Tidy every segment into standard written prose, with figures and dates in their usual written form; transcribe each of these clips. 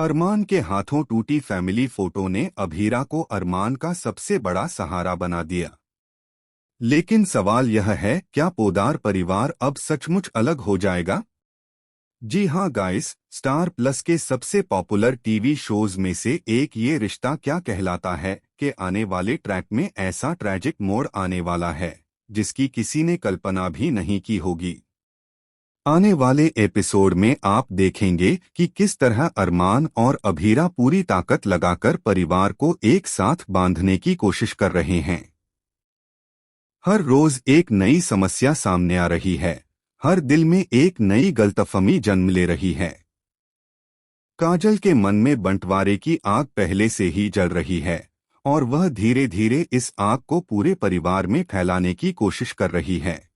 अरमान के हाथों टूटी फैमिली फोटो ने अभीरा को अरमान का सबसे बड़ा सहारा बना दिया। लेकिन सवाल यह है, क्या पोदार परिवार अब सचमुच अलग हो जाएगा? जी हां गाइस, स्टार प्लस के सबसे पॉपुलर टीवी शोज में से एक ये रिश्ता क्या कहलाता है कि आने वाले ट्रैक में ऐसा ट्रैजिक मोड़ आने वाला है जिसकी किसी ने कल्पना भी नहीं की होगी। आने वाले एपिसोड में आप देखेंगे कि किस तरह अरमान और अभीरा पूरी ताकत लगाकर परिवार को एक साथ बांधने की कोशिश कर रहे हैं। हर रोज एक नई समस्या सामने आ रही है, हर दिल में एक नई गलतफहमी जन्म ले रही है। काजल के मन में बंटवारे की आग पहले से ही जल रही है और वह धीरे धीरे इस आग को पूरे परिवार में फैलाने की कोशिश कर रही है।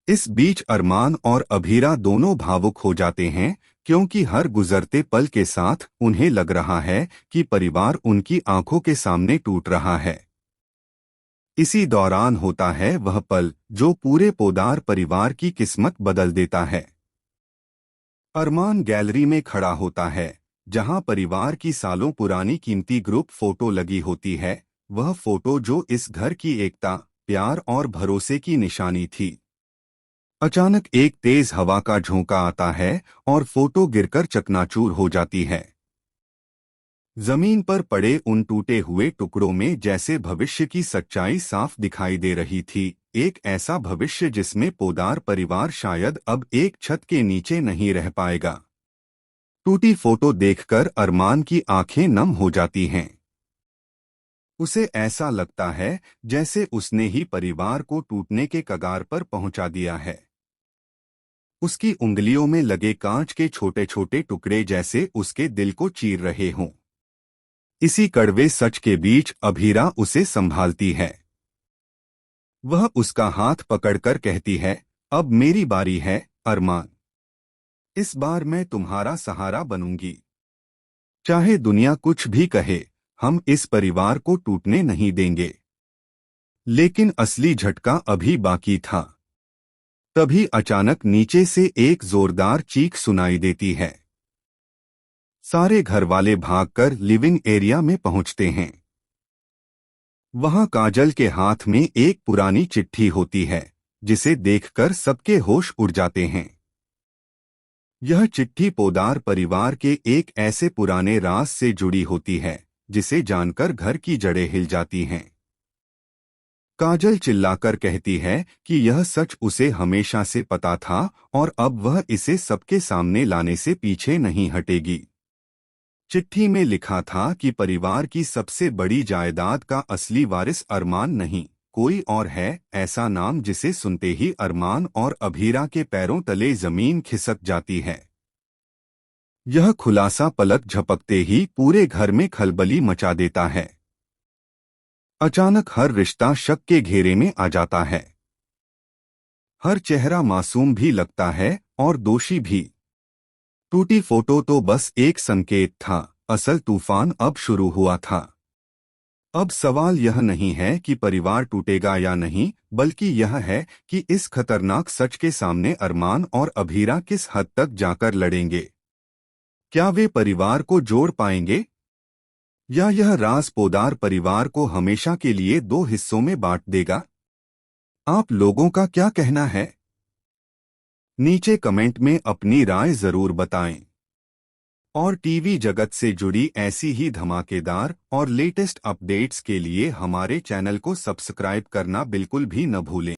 इस बीच अरमान और अभीरा दोनों भावुक हो जाते हैं क्योंकि हर गुजरते पल के साथ उन्हें लग रहा है कि परिवार उनकी आंखों के सामने टूट रहा है। इसी दौरान होता है वह पल जो पूरे पोदार परिवार की किस्मत बदल देता है। अरमान गैलरी में खड़ा होता है जहां परिवार की सालों पुरानी कीमती ग्रुप फोटो लगी होती है, वह फोटो जो इस घर की एकता, प्यार और भरोसे की निशानी थी। अचानक एक तेज हवा का झोंका आता है और फोटो गिरकर चकनाचूर हो जाती है। जमीन पर पड़े उन टूटे हुए टुकड़ों में जैसे भविष्य की सच्चाई साफ दिखाई दे रही थी, एक ऐसा भविष्य जिसमें पोदार परिवार शायद अब एक छत के नीचे नहीं रह पाएगा। टूटी फोटो देखकर अरमान की आंखें नम हो जाती हैं। उसे ऐसा लगता है जैसे उसने ही परिवार को टूटने के कगार पर पहुंचा दिया है। उसकी उंगलियों में लगे कांच के छोटे छोटे टुकड़े जैसे उसके दिल को चीर रहे हों। इसी कड़वे सच के बीच अभीरा उसे संभालती है। वह उसका हाथ पकड़कर कहती है, अब मेरी बारी है अरमान। इस बार मैं तुम्हारा सहारा बनूंगी। चाहे दुनिया कुछ भी कहे, हम इस परिवार को टूटने नहीं देंगे। लेकिन असली झटका अभी बाकी था। तभी अचानक नीचे से एक जोरदार चीख सुनाई देती है। सारे घरवाले भागकर लिविंग एरिया में पहुंचते हैं। वहां काजल के हाथ में एक पुरानी चिट्ठी होती है जिसे देखकर सबके होश उड़ जाते हैं। यह चिट्ठी पोदार परिवार के एक ऐसे पुराने राज से जुड़ी होती है जिसे जानकर घर की जड़ें हिल जाती हैं। काजल चिल्लाकर कहती है कि यह सच उसे हमेशा से पता था और अब वह इसे सबके सामने लाने से पीछे नहीं हटेगी। चिट्ठी में लिखा था कि परिवार की सबसे बड़ी जायदाद का असली वारिस अरमान नहीं, कोई और है, ऐसा नाम जिसे सुनते ही अरमान और अभीरा के पैरों तले जमीन खिसक जाती है। यह खुलासा पलक झपकते ही पूरे घर में खलबली मचा देता है। अचानक हर रिश्ता शक के घेरे में आ जाता है। हर चेहरा मासूम भी लगता है और दोषी भी। टूटी फोटो तो बस एक संकेत था, असल तूफान अब शुरू हुआ था। अब सवाल यह नहीं है कि परिवार टूटेगा या नहीं, बल्कि यह है कि इस खतरनाक सच के सामने अरमान और अभीरा किस हद तक जाकर लड़ेंगे। क्या वे परिवार को जोड़ पाएंगे या यह राज पोदार परिवार को हमेशा के लिए दो हिस्सों में बांट देगा? आप लोगों का क्या कहना है? नीचे कमेंट में अपनी राय जरूर बताएं। और टीवी जगत से जुड़ी ऐसी ही धमाकेदार और लेटेस्ट अपडेट्स के लिए हमारे चैनल को सब्सक्राइब करना बिल्कुल भी न भूलें।